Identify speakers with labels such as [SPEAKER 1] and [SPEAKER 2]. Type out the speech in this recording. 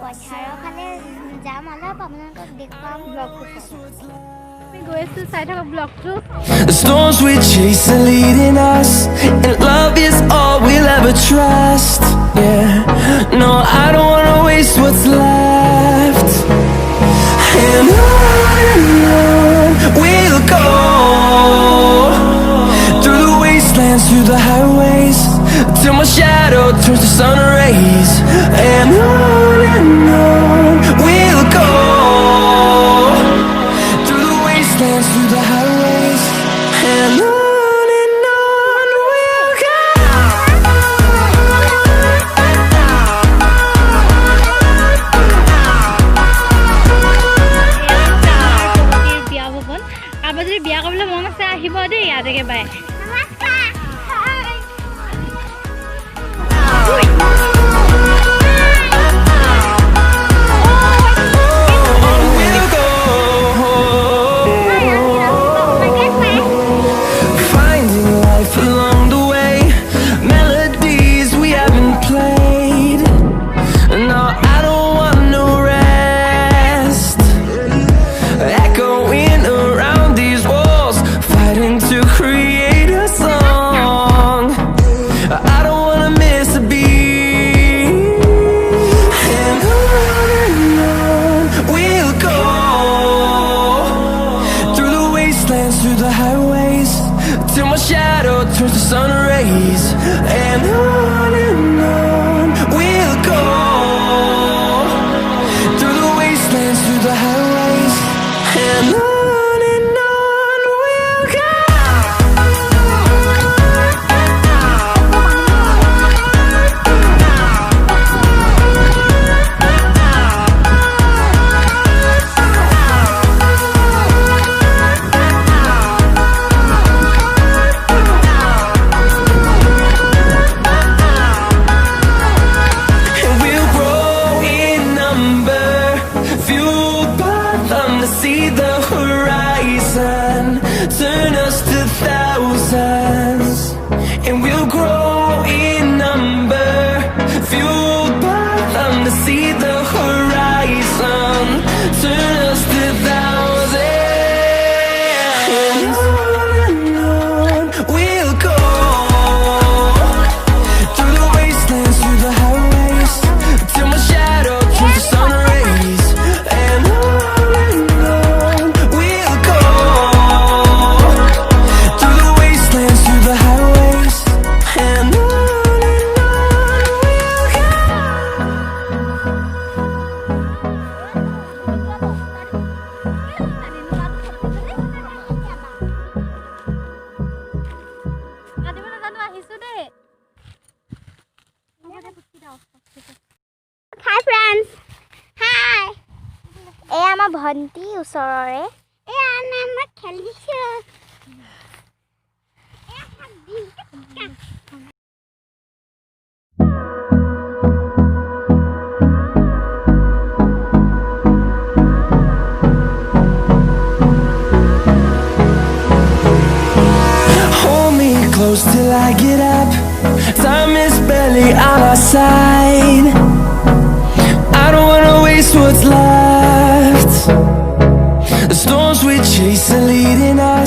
[SPEAKER 1] পথাৰৰ ফালে যাম অলপ আপোনালোকক দেখুৱাম ব্লগটো
[SPEAKER 2] আমি গৈ আছো চাই থাকক ব্লগটো
[SPEAKER 3] The storms we chase are leading us, and love is all we'll ever trust. Yeah, no, I don't wanna waste what's left. And on we'll go, through the wastelands, through the highways, till my shadow turns to sun rays. And on we'll go, through the wastelands, through the highways, and on we'll go.
[SPEAKER 2] বিয়া ভৱন কাৰোবাৰ যদি বিয়া কৰিবলৈ মন আছে আহিব দেই ইয়াতে by Through the highways, till my shadow turns to sun rays. And on we'll go, through the wastelands, through the highways, and on we'll go. See the horizon, turn us to thousands, and we'll grow in number, fueled by them to see the horizon, turn us to thousands, and on we'll go, through the wastelands, through the highways, till my shadow turns to sun rays, and
[SPEAKER 1] Hi friends. Hi. এয়া আমাৰ ভন্টি ওচৰৰে এয়া আমাৰ খেলিছো
[SPEAKER 3] Hold me close till I get up. Time is barely on our side. I don't wanna waste what's left. The storms we chase are leading us.